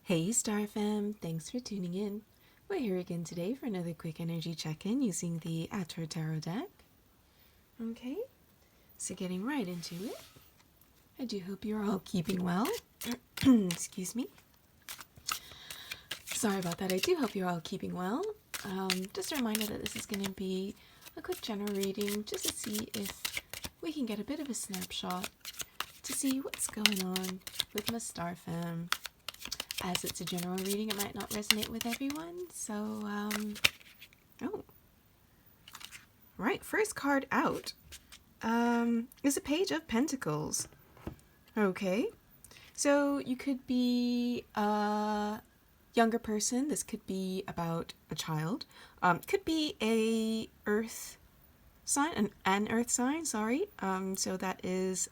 Hey Star Fam, thanks for tuning in. We're here again today for another quick energy check-in using the Atro Tarot deck. Okay, so getting right into it. I do hope you're all keeping well. Excuse me. Sorry about that. I do hope you're all keeping well. Just a reminder that this is going to be a quick general reading just to see if we can get a bit of a snapshot to see what's going on with my Star Fam. As it's a general reading, it might not resonate with everyone, so, oh. Right, first card out is a Page of Pentacles. Okay, so you could be a younger person. This could be about a child. Could be a earth sign, an earth sign, sorry. So that is,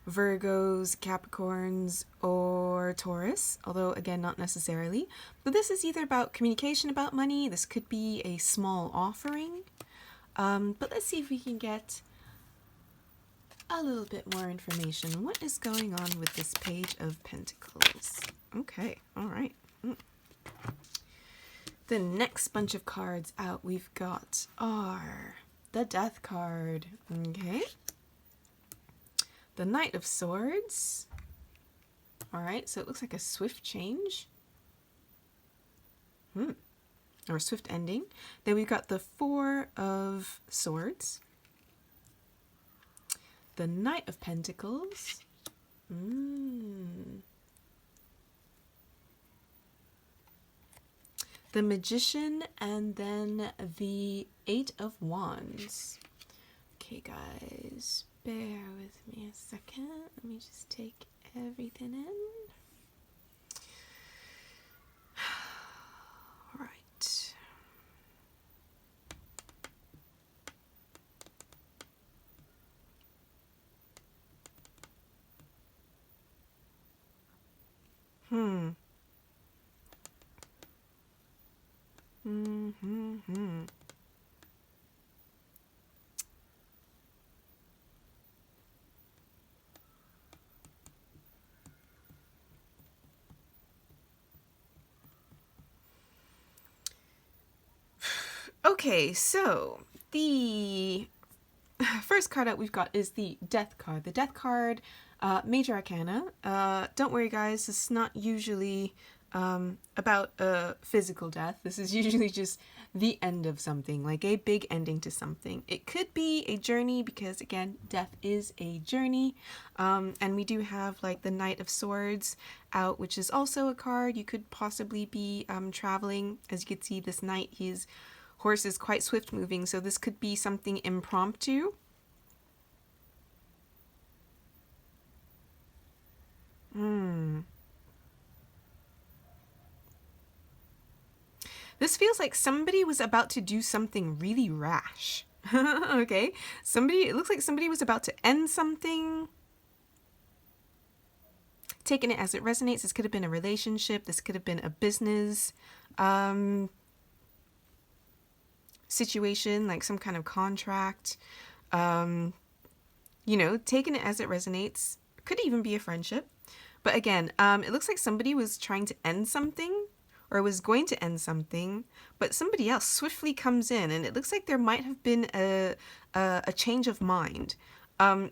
Virgos, Capricorns, or Taurus, although again, not necessarily. But this is either about communication about money, this could be a small offering. But let's see if we can get a little bit more information. What is going on with this Page of Pentacles? Okay, all right. The next bunch of cards out we've got are the Death card. Okay. The Knight of Swords. Alright, so it looks like a swift change. Or a swift ending. Then we've got the Four of Swords. The Knight of Pentacles. The Magician, and then the Eight of Wands. Okay, guys. Bear with me a second. Let me just take everything in. All right. Okay, so the first card out we've got is the Death card. The Death card, Major Arcana. Don't worry, guys, this is not usually about a physical death. This is usually just the end of something, like a big ending to something. It could be a journey because, again, death is a journey. And we do have like the Knight of Swords out, which is also a card. You could possibly be traveling. As you can see, this knight, his horse is quite swift moving, so this could be something impromptu. This feels like somebody was about to do something really rash. Okay, it looks like somebody was about to end something. Taking it as it resonates, this could have been a relationship, this could have been a business situation, like some kind of contract. You know, taking it as it resonates. Could even be a friendship. But again, it looks like somebody was trying to end something, or was going to end something, but somebody else swiftly comes in, and it looks like there might have been a change of mind.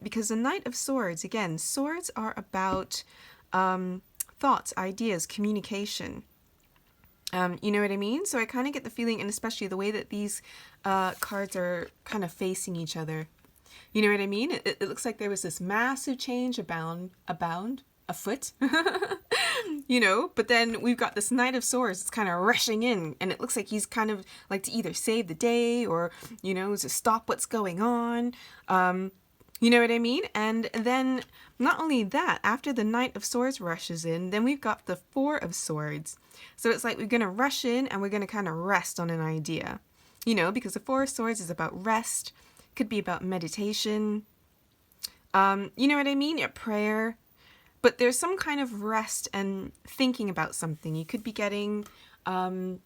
Because the Knight of Swords, again, swords are about thoughts, ideas, communication. You know what I mean? So I kind of get the feeling, and especially the way that these cards are kind of facing each other. You know what I mean? It looks like there was this massive change afoot. You know, but then we've got this Knight of Swords that's kind of rushing in, and it looks like he's kind of like to either save the day or, you know, to stop what's going on. You know what I mean? And then not only that, after the Knight of Swords rushes in, then we've got the Four of Swords. So it's like we're going to rush in and we're going to kind of rest on an idea. You know, because the Four of Swords is about rest, could be about meditation. You know what I mean? A prayer. But there's some kind of rest and thinking about something. You could be getting some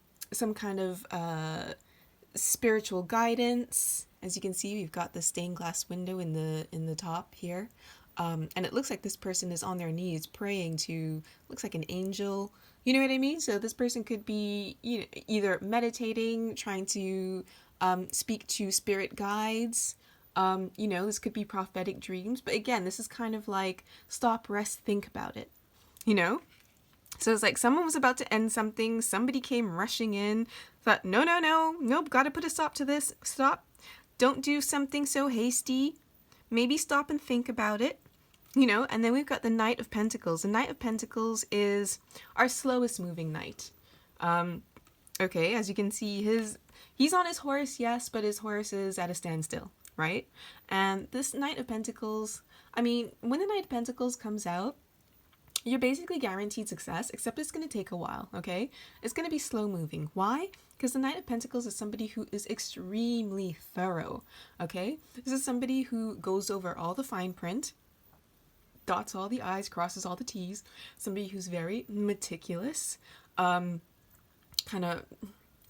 kind of spiritual guidance. As you can see, we've got the stained glass window in the top here. And it looks like this person is on their knees praying to, looks like an angel. You know what I mean? So this person could be, you know, either meditating, trying to speak to spirit guides. You know, this could be prophetic dreams. But again, this is kind of like stop, rest, think about it. You know? So it's like someone was about to end something. Somebody came rushing in. Thought, no, no, no. Nope, got to put a stop to this. Stop. Don't do something so hasty. Maybe stop and think about it. You know, and then we've got the Knight of Pentacles. The Knight of Pentacles is our slowest moving knight. Okay, as you can see, he's on his horse, yes, but his horse is at a standstill, right? And this Knight of Pentacles, I mean, when the Knight of Pentacles comes out, you're basically guaranteed success, except it's going to take a while, okay? It's going to be slow moving. Why? Because the Knight of Pentacles is somebody who is extremely thorough, okay? This is somebody who goes over all the fine print, dots all the I's, crosses all the T's, somebody who's very meticulous, kind of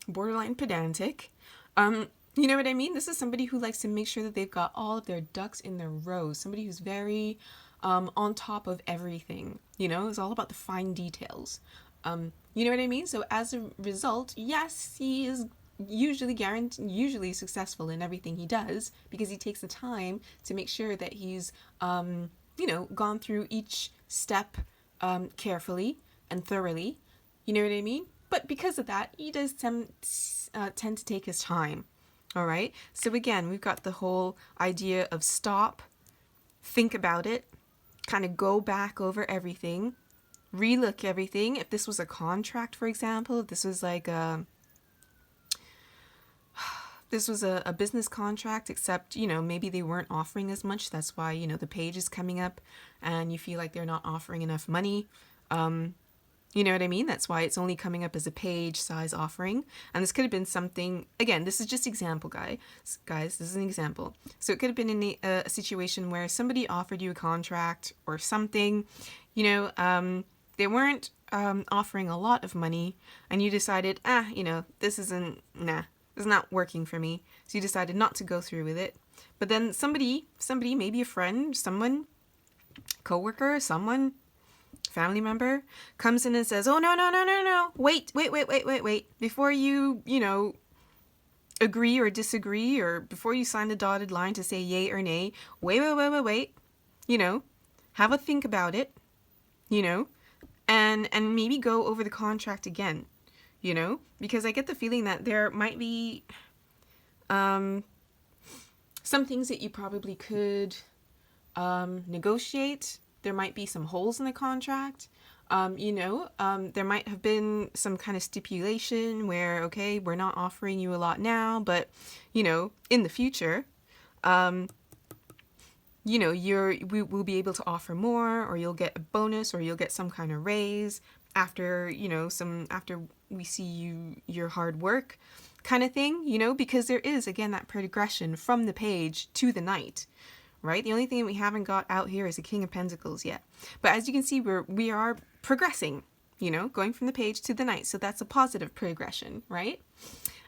borderline pedantic. You know what I mean? This is somebody who likes to make sure that they've got all of their ducks in their rows, somebody who's very on top of everything, you know? It's all about the fine details. You know what I mean? So as a result, yes, he is usually successful in everything he does because he takes the time to make sure that he's you know, gone through each step carefully and thoroughly. You know what I mean? But because of that, he does tend to take his time. All right? So again, we've got the whole idea of stop, think about it, kind of go back over everything, relook everything. If this was a contract, for example, if this was like a business contract, except, you know, maybe they weren't offering as much. That's why, you know, the page is coming up and you feel like they're not offering enough money. You know what I mean? That's why it's only coming up as a page size offering. And this could have been something, again, this is just example, guys, this is an example. So it could have been in a situation where somebody offered you a contract or something, you know, they weren't offering a lot of money and you decided, you know, this isn't, it's not working for me. So you decided not to go through with it. But then somebody, maybe a friend, someone, coworker, someone, family member, comes in and says, oh, no. Wait. Before you, you know, agree or disagree, or before you sign the dotted line to say yay or nay, wait. You know, have a think about it, you know, and maybe go over the contract again. You know, because I get the feeling that there might be some things that you probably could negotiate. There might be some holes in the contract. You know, there might have been some kind of stipulation where, okay, we're not offering you a lot now, but, you know, in the future, you know, we will be able to offer more, or you'll get a bonus, or you'll get some kind of raise after, you know, after we see your hard work kind of thing, you know, because there is, again, that progression from the page to the knight, right? The only thing we haven't got out here is the King of Pentacles yet. But as you can see, we are progressing, you know, going from the page to the knight. So that's a positive progression, right?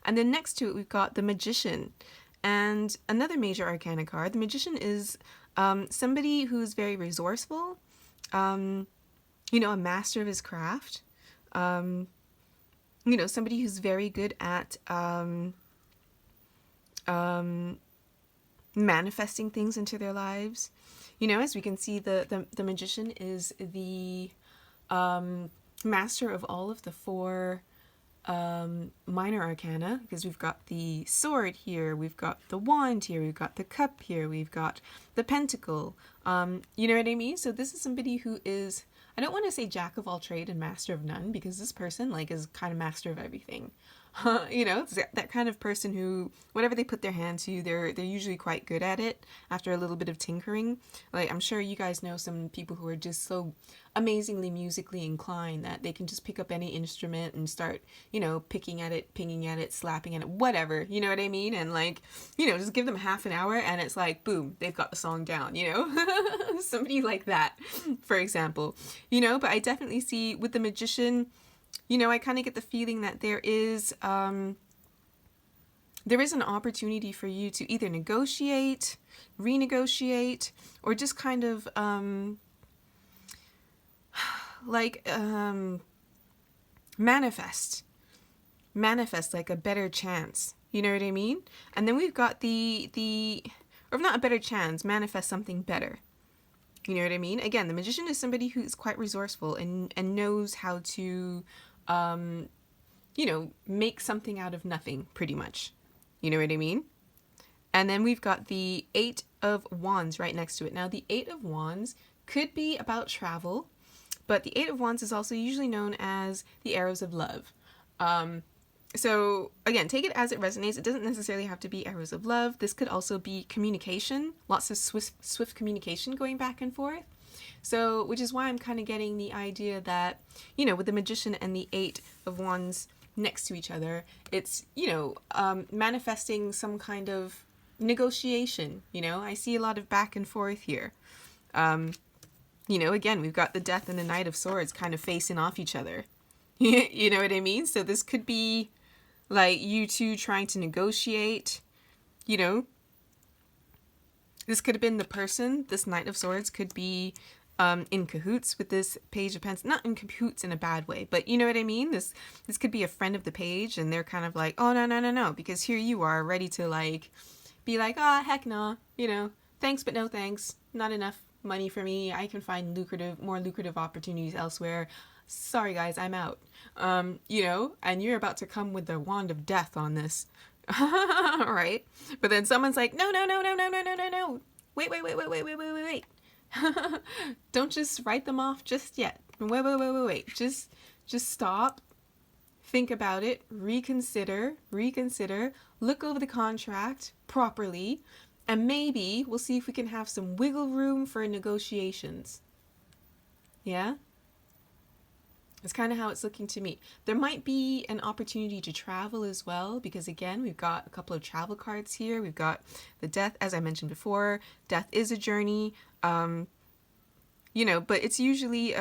And then next to it, we've got the Magician. And another major arcana card. The Magician is somebody who's very resourceful, you know, a master of his craft, you know, somebody who's very good at manifesting things into their lives. You know, as we can see, the Magician is the master of all of the four minor arcana, because we've got the sword here, we've got the wand here, we've got the cup here, we've got the pentacle. You know what I mean? So this is somebody who is, I don't want to say jack of all trade and master of none, because this person like is kind of master of everything. You know, it's that kind of person who, whatever they put their hand to, they're usually quite good at it after a little bit of tinkering. Like, I'm sure you guys know some people who are just so amazingly musically inclined that they can just pick up any instrument and start, you know, picking at it, pinging at it, slapping at it, whatever, you know what I mean? And like, you know, just give them half an hour and it's like, boom, they've got the song down, you know? Somebody like that, for example, you know. But I definitely see with the Magician, you know, I kind of get the feeling that there is there is an opportunity for you to either negotiate, renegotiate, or just kind of like manifest like a better chance. You know what I mean? And then we've got the or not a better chance, manifest something better. You know what I mean? Again, the magician is somebody who's quite resourceful and knows how to you know, make something out of nothing, pretty much. You know what I mean? And then we've got the Eight of Wands right next to it. Now, the Eight of Wands could be about travel, but the Eight of Wands is also usually known as the Arrows of Love. So, again, take it as it resonates. It doesn't necessarily have to be arrows of love. This could also be communication, lots of swift communication going back and forth. So, which is why I'm kind of getting the idea that, you know, with the Magician and the Eight of Wands next to each other, it's, you know, manifesting some kind of negotiation. You know, I see a lot of back and forth here. You know, again, we've got the Death and the Knight of Swords kind of facing off each other. You know what I mean? So this could be like you two trying to negotiate, you know. This could have been the person. This Knight of Swords could be in cahoots with this Page of Pentacles. Not in cahoots in a bad way, but you know what I mean? This could be a friend of the page, and they're kind of like, oh, no, because here you are ready to like be like, ah, heck no, you know, thanks but no thanks. Not enough money for me. I can find more lucrative opportunities elsewhere. Sorry guys, I'm out. You know, and you're about to come with the wand of death on this. Right? But then someone's like, no. Wait. Don't just write them off just yet. Wait. Just stop. Think about it. Reconsider. Look over the contract properly. And maybe we'll see if we can have some wiggle room for negotiations. Yeah? That's kind of how it's looking to me. There might be an opportunity to travel as well, because again, we've got a couple of travel cards here. We've got the Death, as I mentioned before. Death is a journey, you know, but it's usually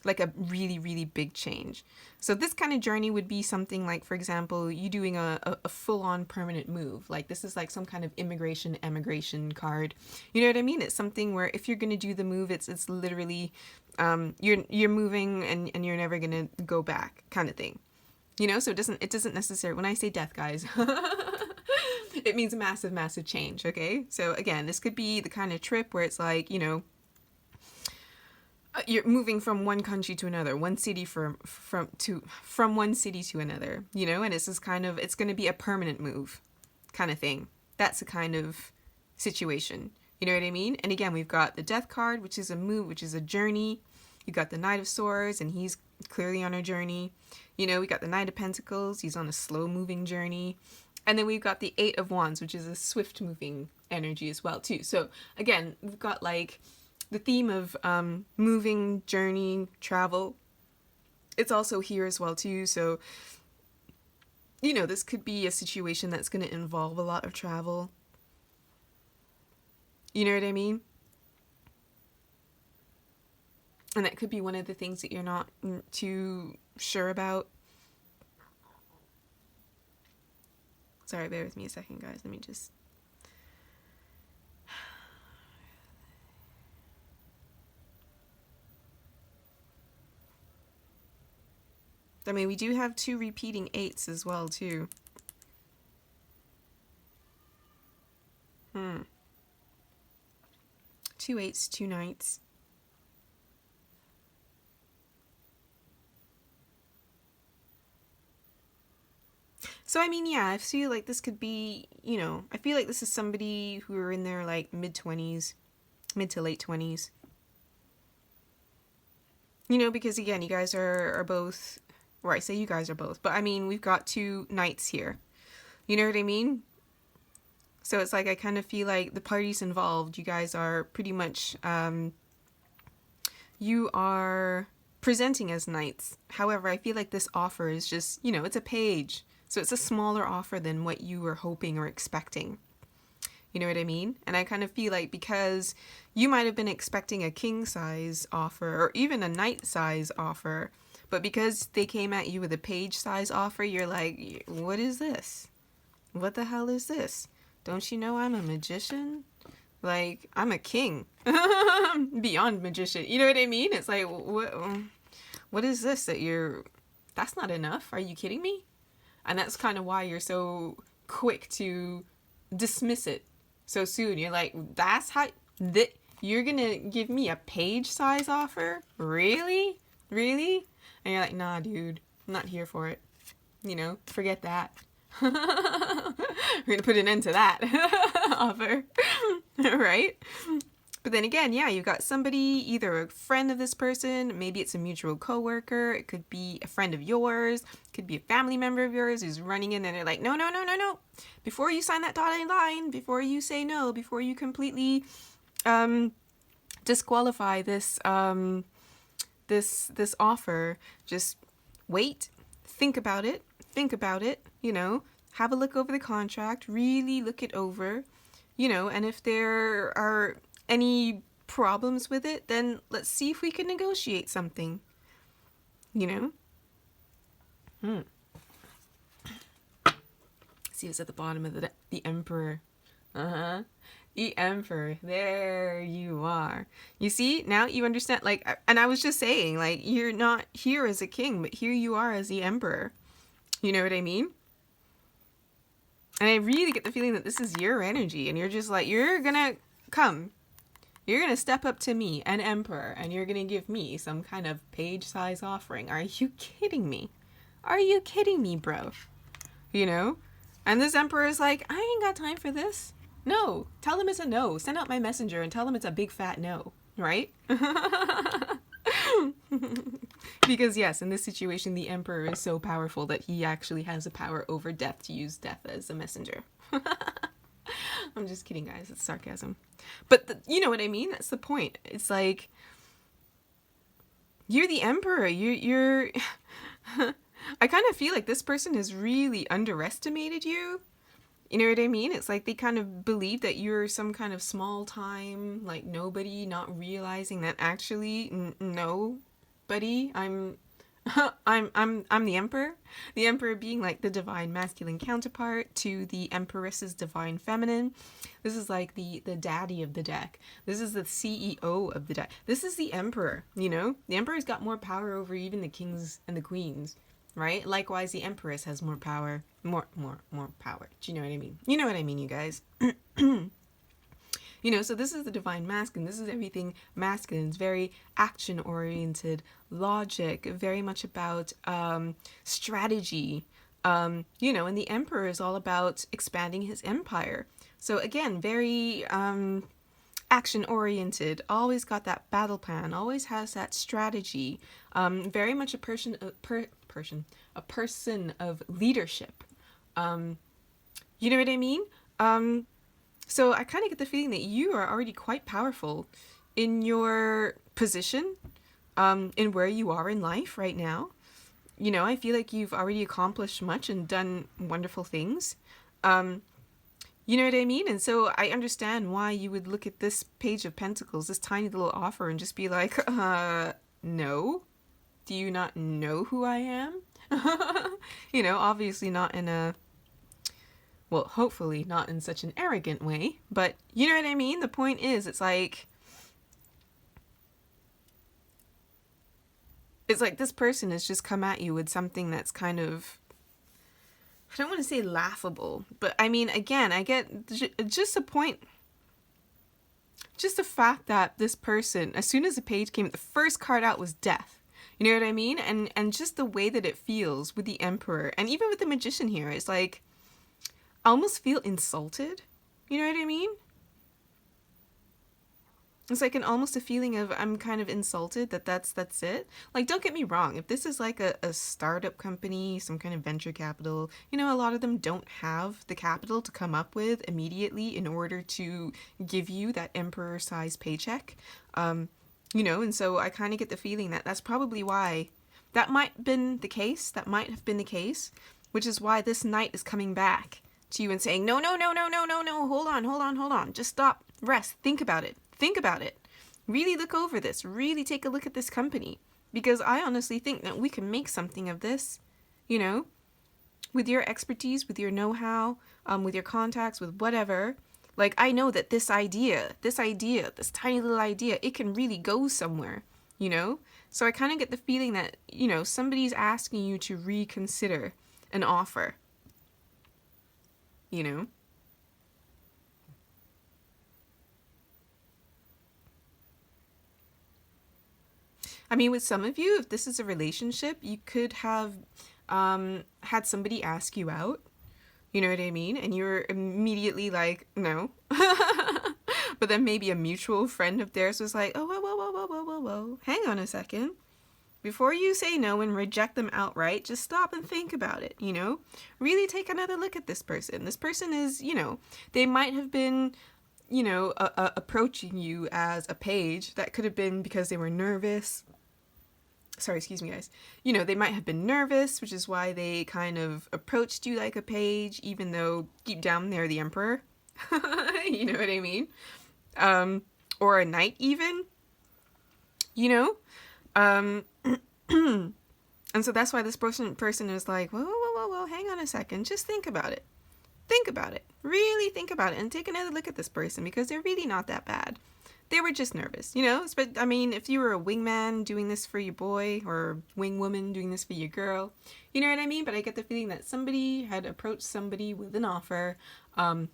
like a really, really big change. So this kind of journey would be something like, for example, you doing a full-on permanent move. Like this is like some kind of emigration card. You know what I mean? It's something where if you're going to do the move, it's literally you're moving and you're never going to go back kind of thing. You know, so it doesn't necessarily, when I say death, guys, it means a massive change, okay? So again, this could be the kind of trip where it's like, you know, you're moving from one country to another, one city from one city to another, you know, and it's this kind of, it's going to be a permanent move kind of thing. That's a kind of situation. You know what I mean? And again, we've got the Death card, which is a move, which is a journey. You've got the Knight of Swords, and he's clearly on a journey. You know, we got the Knight of Pentacles. He's on a slow moving journey. And then we've got the Eight of Wands, which is a swift moving energy as well, too. So again, we've got like the theme of moving, journey, travel. It's also here as well, too. So, you know, this could be a situation that's going to involve a lot of travel. You know what I mean? And that could be one of the things that you're not too sure about. Sorry, bear with me a second, guys. Let me just... I mean, we do have two repeating eights as well, too. Two eights, two knights. So, I mean, yeah, I feel like this could be, you know, I feel like this is somebody who are in their, like, mid-20s, mid to late 20s. You know, because, again, you guys are both, or I say you guys are both, but, I mean, we've got two knights here. You know what I mean? So it's like I kind of feel like the parties involved, you guys are pretty much, you are presenting as knights. However, I feel like this offer is just, you know, it's a page. So it's a smaller offer than what you were hoping or expecting. You know what I mean? And I kind of feel like because you might have been expecting a king size offer or even a knight size offer, But because they came at you with a page size offer, you're like, what is this? What the hell is this? Don't you know I'm a magician? Like, I'm a king. Beyond magician. You know what I mean? It's like, what is this that you're... That's not enough. Are you kidding me? And that's kind of why you're so quick to dismiss it so soon. You're like, that's how... You're gonna give me a page size offer? Really? Really? And you're like, nah, dude. I'm not here for it. You know, forget that. We're gonna put an end to that offer. Right? But then again, yeah, you've got somebody, either a friend of this person, maybe it's a mutual coworker, it could be a friend of yours, it could be a family member of yours who's running in and they're like, no. Before you sign that dotted line, before you say no, before you completely disqualify this this offer, just wait, think about it, you know, have a look over the contract, really look it over, you know, and if there are any problems with it, then let's see if we can negotiate something, you know. See what's at the bottom of the Emperor. The Emperor. There you are. You see, now you understand, like, and I was just saying, like, you're not here as a king, but here you are as the Emperor. You know what I mean? And I really get the feeling that this is your energy, and you're just like, you're gonna come. You're gonna step up to me, an Emperor, and you're gonna give me some kind of page-size offering. Are you kidding me? Are you kidding me, bro? You know? And this Emperor is like, I ain't got time for this. No. Tell him it's a no. Send out my messenger and tell him it's a big fat no. Right? Because yes, in this situation, the Emperor is so powerful that he actually has the power over death to use death as a messenger. I'm just kidding, guys. It's sarcasm. But you know what I mean? That's the point. It's like, you're the Emperor. You're I kind of feel like this person has really underestimated you. You know what I mean? It's like they kind of believe that you're some kind of small time, like nobody, not realizing that actually, no, buddy, I'm the Emperor. The Emperor being like the divine masculine counterpart to the Empress's divine feminine. This is like the daddy of the deck. This is the CEO of the deck. This is the Emperor, you know? The Emperor's got more power over even the kings and the queens, right? Likewise, the Empress has more power. More power. Do you know what I mean? You know what I mean, you guys. You know, so this is the divine masculine. This is everything masculine. It's very action-oriented, logic, very much about strategy. You know, and the Emperor is all about expanding his empire. So again, very action-oriented, always got that battle plan, always has that strategy. Very much a person of leadership. You know what I mean? So I kind of get the feeling that you are already quite powerful in your position, in where you are in life right now. You know, I feel like you've already accomplished much and done wonderful things. You know what I mean? And so I understand why you would look at this Page of Pentacles, this tiny little offer, and just be like, no? Do you not know who I am? You know, obviously not in a... Well, hopefully not in such an arrogant way, but you know what I mean? The point is, it's like this person has just come at you with something that's kind of, I don't want to say laughable, but I mean, again, I get just the point, just the fact that this person, as soon as the page came, the first card out was death. You know what I mean? And just the way that it feels with the Emperor, and even with the Magician here, it's like, I almost feel insulted. You know what I mean? It's like almost a feeling of I'm kind of insulted that's it. Like, don't get me wrong. If this is like a startup company, some kind of venture capital, you know, a lot of them don't have the capital to come up with immediately in order to give you that Emperor-sized paycheck. You know, and so I kind of get the feeling that that's probably why that might have been the case. That might have been the case, which is why this knight is coming back to you and saying, no, hold on, just stop, rest, think about it, really look over this, really take a look at this company, because I honestly think that we can make something of this, you know, with your expertise, with your know-how, with your contacts, with whatever. Like, I know that this tiny little idea, it can really go somewhere, you know? So I kind of get the feeling that, you know, somebody's asking you to reconsider an offer, you know? I mean, with some of you, if this is a relationship, you could have had somebody ask you out. You know what I mean? And you're immediately like, no. But then maybe a mutual friend of theirs was like, oh, whoa, whoa, whoa, whoa, whoa, whoa, whoa. Hang on a second. Before you say no and reject them outright, just stop and think about it, you know? Really take another look at this person. This person is, you know, they might have been, you know, approaching you as a page. That could have been because they were nervous. Sorry, excuse me, guys. You know, they might have been nervous, which is why they kind of approached you like a page, even though deep down they're the emperor. You know what I mean? Or a knight, even. You know? And so that's why this person is like, whoa, whoa, whoa, whoa, hang on a second. Just think about it. Think about it. Really think about it and take another look at this person because they're really not that bad. They were just nervous, you know? But I mean, if you were a wingman doing this for your boy or wing woman doing this for your girl, you know what I mean? But I get the feeling that somebody had approached somebody with an offer,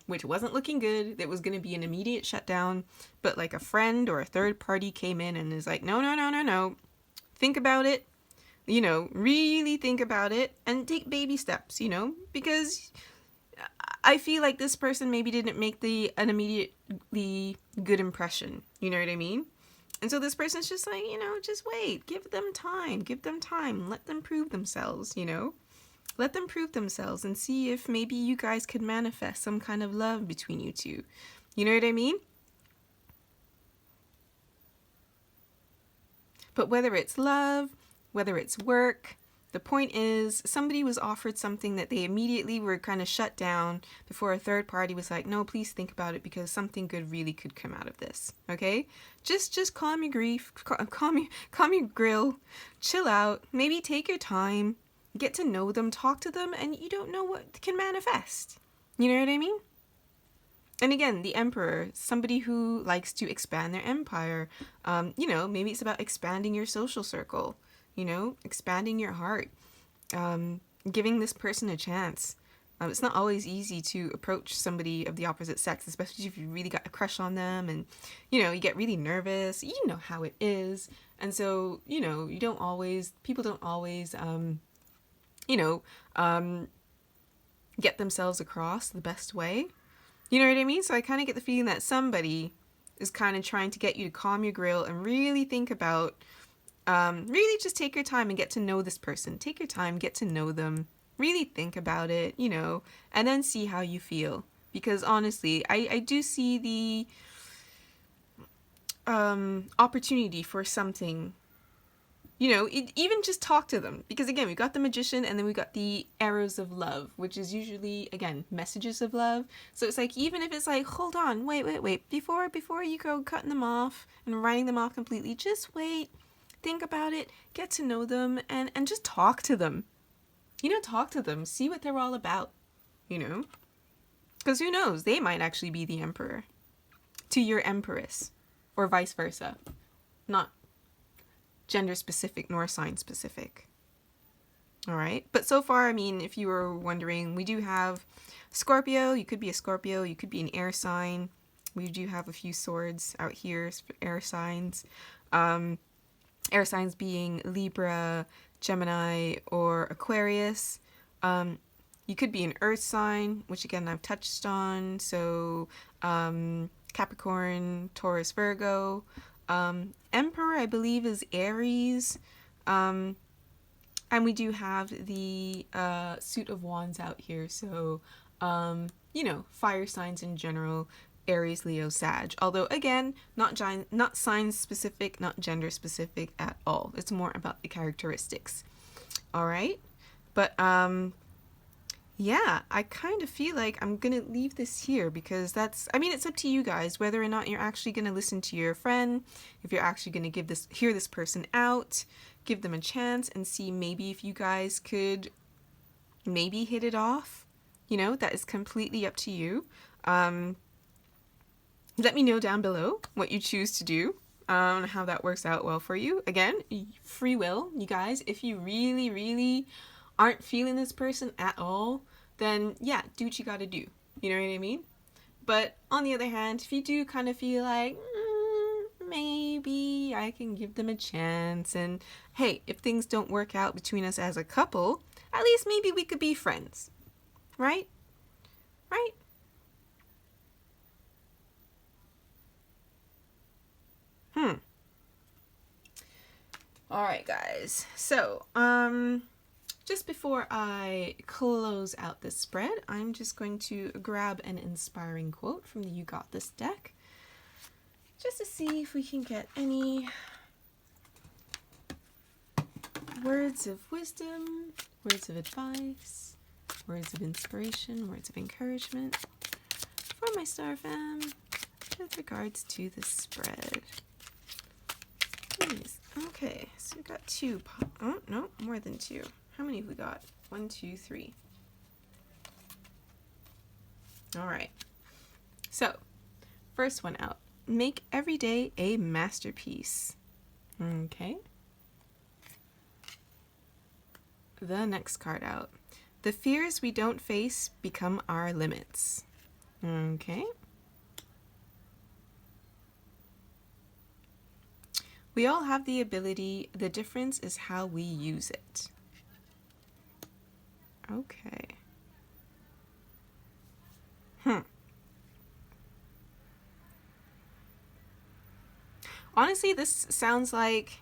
which wasn't looking good. That was going to be an immediate shutdown. But like a friend or a third party came in and is like, no, no, no, no, no. Think about it. You know, really think about it and take baby steps, you know, because I feel like this person maybe didn't make an immediately good impression. You know what I mean? And so this person's just like, you know, just wait, give them time, let them prove themselves, you know, let them prove themselves and see if maybe you guys could manifest some kind of love between you two. You know what I mean? But whether it's love, whether it's work, the point is somebody was offered something that they immediately were kind of shut down before a third party was like, no, please think about it because something good really could come out of this. Okay? Just calm your grief, calm your grill, chill out, maybe take your time, get to know them, talk to them, and you don't know what can manifest. You know what I mean? And again, the emperor, somebody who likes to expand their empire. You know, maybe it's about expanding your social circle. You know, expanding your heart, giving this person a chance. It's not always easy to approach somebody of the opposite sex, especially if you really got a crush on them and, you know, you get really nervous. You know how it is. And so, you know, people don't always, you know, get themselves across the best way. You know what I mean? So I kind of get the feeling that somebody is kind of trying to get you to calm your grill and really think about really just take your time and get to know this person. Take your time, get to know them, really think about it, you know, and then see how you feel. Because honestly, I do see the opportunity for something, you know, even just talk to them. Because again, we got the magician and then we got the arrows of love, which is usually, again, messages of love. So it's like, even if it's like, hold on, wait, before you go cutting them off and writing them off completely, just wait. Think about it, get to know them, and just talk to them. You know, talk to them, see what they're all about, you know? Because who knows, they might actually be the emperor to your empress, or vice versa. Not gender specific nor sign specific. All right, but so far, I mean, if you were wondering, we do have Scorpio. You could be a Scorpio, you could be an air sign. We do have a few swords out here for air signs. Air signs being Libra, Gemini, or Aquarius. You could be an earth sign, which again I've touched on. So Capricorn, Taurus, Virgo. Emperor, I believe, is Aries. And we do have the suit of wands out here. So, you know, fire signs in general. Aries, Leo, Sag. Although, again, not sign specific, not gender specific at all. It's more about the characteristics. All right? But, yeah, I kind of feel like I'm gonna leave this here because I mean, it's up to you guys whether or not you're actually gonna listen to your friend, if you're actually gonna hear this person out, give them a chance and see maybe if you guys could maybe hit it off. That is completely up to you. Um, Let me know down below what you choose to do, how that works out well for you. Again, free will, you guys. If you really, really aren't feeling this person at all, then yeah, do what you gotta do. You know what I mean? But on the other hand, if you do kind of feel like, maybe I can give them a chance, and hey, if things don't work out between us as a couple, at least maybe we could be friends. Right? Right? All right, guys. So, just before I close out this spread, I'm just going to grab an inspiring quote from the You Got This deck, just to see if we can get any words of wisdom, words of advice, words of inspiration, words of encouragement from my Star Fam with regards to the spread. Please. Okay, so we've got two. Oh, no, more than two. How many have we got? 1, 2, 3. All right. So, first one out. Make every day a masterpiece. Okay. The next card out. The fears we don't face become our limits. Okay. We all have the ability. The difference is how we use it. Okay. Honestly, this sounds like,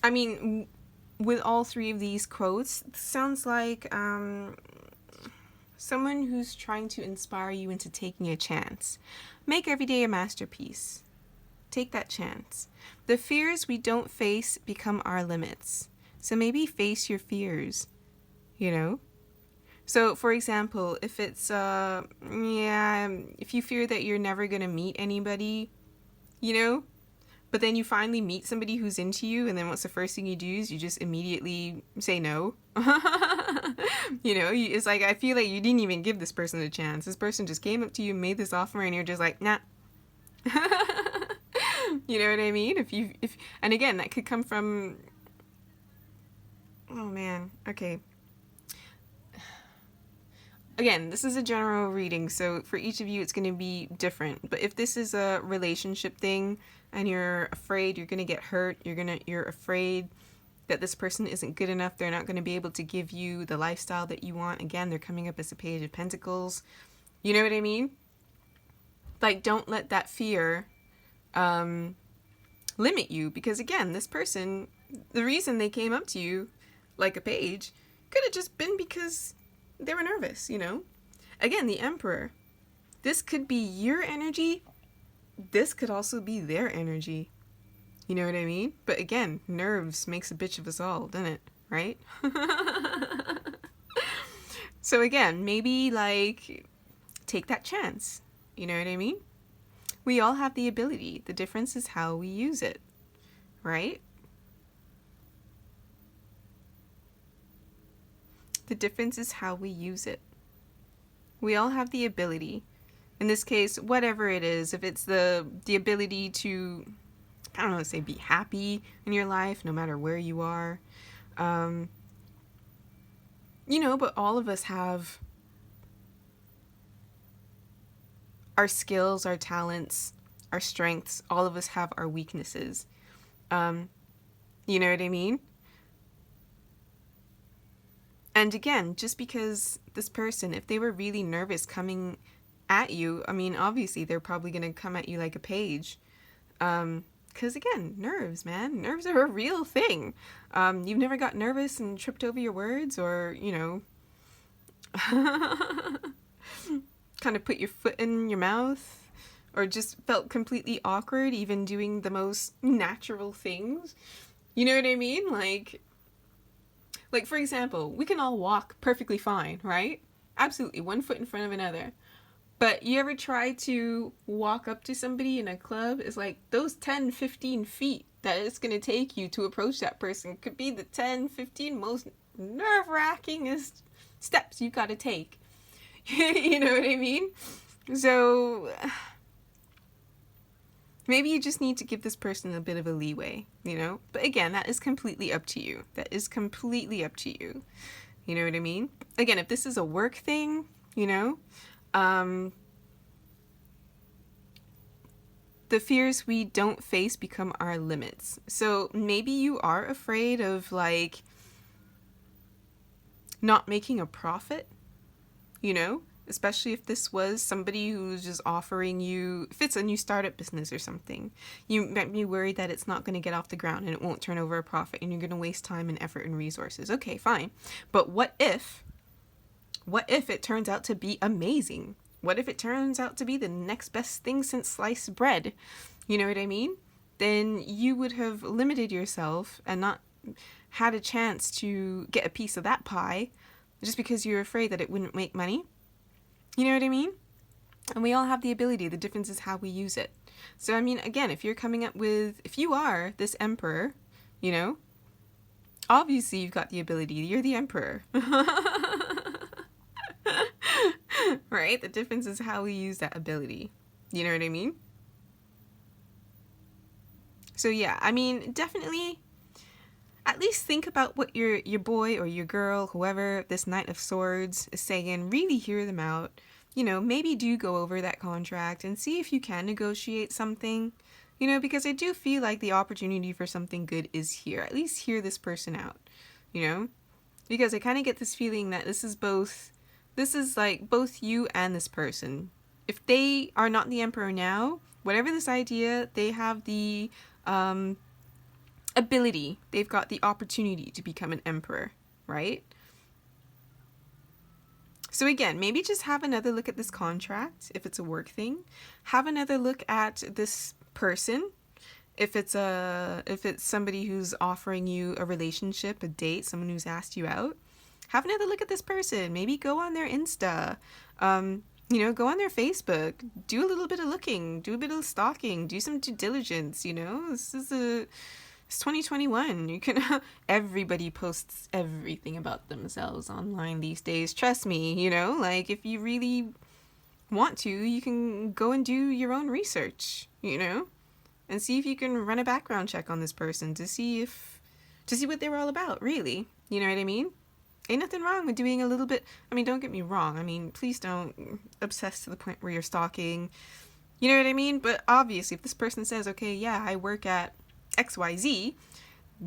I mean, with all three of these quotes, it sounds like someone who's trying to inspire you into taking a chance. Make every day a masterpiece. Take that chance. The fears we don't face become our limits. So maybe face your fears, So, for example, if it's, if you fear that you're never going to meet anybody, but then you finally meet somebody who's into you, and then what's the first thing you do is you just immediately say no. It's like, I feel like you didn't even give this person a chance. This person just came up to you, made this offer, and you're just like, nah. You know what I mean? And again, that could come from, oh man, okay. Again, this is a general reading, so for each of you it's going to be different. But if this is a relationship thing and you're afraid you're going to get hurt, you're afraid that this person isn't good enough, they're not going to be able to give you the lifestyle that you want. Again, they're coming up as a Page of Pentacles. You know what I mean? Like, don't let that fear limit you, because again, this person, the reason they came up to you like a page could have just been because they were nervous, Again, the Emperor. This could be your energy. This could also be their energy. You know what I mean? But again, nerves makes a bitch of us all, doesn't it? Right? So again, maybe take that chance. You know what I mean? We all have the ability. The difference is how we use it. Right? The difference is how we use it. We all have the ability. In this case, whatever it is, if it's the ability to, I don't know, say be happy in your life, no matter where you are. But all of us have our skills, our talents, our strengths. All of us have our weaknesses. You know what I mean? And again, just because this person, if they were really nervous coming at you, I mean, obviously they're probably going to come at you like a page. Because again, nerves, man. Nerves are a real thing. You've never got nervous and tripped over your words, or, kind of put your foot in your mouth, or just felt completely awkward even doing the most natural things. You know what I mean? Like Like, for example, we can all walk perfectly fine, right? Absolutely, one foot in front of another. But you ever try to walk up to somebody in a club? It's like those 10, 15 feet that it's going to take you to approach that person could be the 10, 15 most nerve-wrackingest steps you got to take. You know what I mean? So maybe you just need to give this person a bit of a leeway, you know? But again, that is completely up to you. That is completely up to you. You know what I mean? Again, if this is a work thing, you know, the fears we don't face become our limits. So maybe you are afraid of, like, not making a profit, you know, especially if this was somebody who's just offering you, if it's a new startup business or something, you might be worried that it's not going to get off the ground and it won't turn over a profit and you're going to waste time and effort and resources. Okay, fine. But what if it turns out to be amazing? What if it turns out to be the next best thing since sliced bread? You know what I mean? Then you would have limited yourself and not had a chance to get a piece of that pie just because you're afraid that it wouldn't make money. You know what I mean? And we all have the ability. The difference is how we use it. So, I mean, again, if you are this emperor, you know, obviously you've got the ability. You're the emperor. Right? The difference is how we use that ability. You know what I mean? So yeah, I mean, definitely at least think about what your boy or your girl, whoever this Knight of Swords is saying, really hear them out. You know, maybe do go over that contract and see if you can negotiate something. You know, because I do feel like the opportunity for something good is here. At least hear this person out, you know? Because I kind of get this feeling that this is like both you and this person. If they are not the emperor now, whatever this idea, they have the ability, they've got the opportunity to become an emperor, right? So again, maybe just have another look at this contract if it's a work thing. Have another look at this person if it's somebody who's offering you a relationship, a date, someone who's asked you out. Have another look at this person. Maybe go on their Insta. You know, go on their Facebook. Do a little bit of looking. Do a bit of stalking. Do some due diligence, you know? It's 2021. You can everybody posts everything about themselves online these days. Trust me, you know? Like, if you really want to, you can go and do your own research, you know? And see if you can run a background check on this person to see what they were all about, really. You know what I mean? Ain't nothing wrong with doing a little bit. I mean, don't get me wrong. I mean, please don't obsess to the point where you're stalking. You know what I mean? But obviously, if this person says, okay, yeah, I work at XYZ,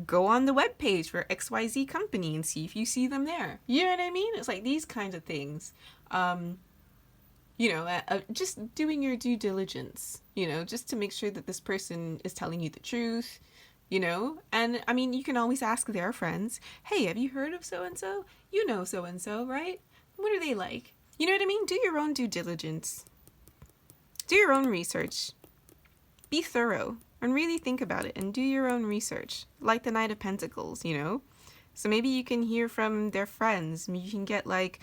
go on the webpage for XYZ company and see if you see them there. You know what I mean? It's like these kinds of things. You know, just doing your due diligence, you know, just to make sure that this person is telling you the truth. You know, and I mean, you can always ask their friends, hey, have you heard of so-and-so? You know so-and-so, right? What are they like? You know what I mean? Do your own due diligence. Do your own research. Be thorough and really think about it and do your own research. Like the Knight of Pentacles, you know? So maybe you can hear from their friends. You can get like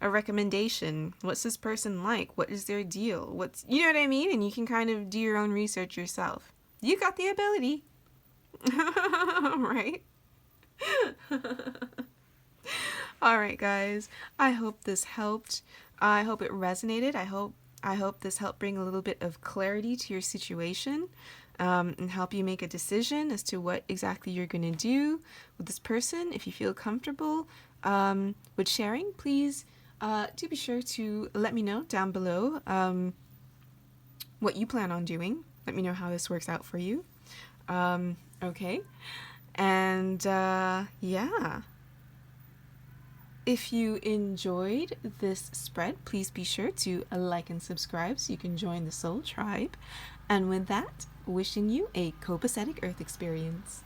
a recommendation. What's this person like? What is their deal? You know what I mean? And you can kind of do your own research yourself. You got the ability. Right? All right, guys. I hope this helped. I hope it resonated. I hope this helped bring a little bit of clarity to your situation, and help you make a decision as to what exactly you're going to do with this person. If you feel comfortable with sharing, please do be sure to let me know down below what you plan on doing. Let me know how this works out for you. Okay, and yeah, if you enjoyed this spread, please be sure to like and subscribe so you can join the Soul Tribe. And with that, wishing you a copacetic Earth experience.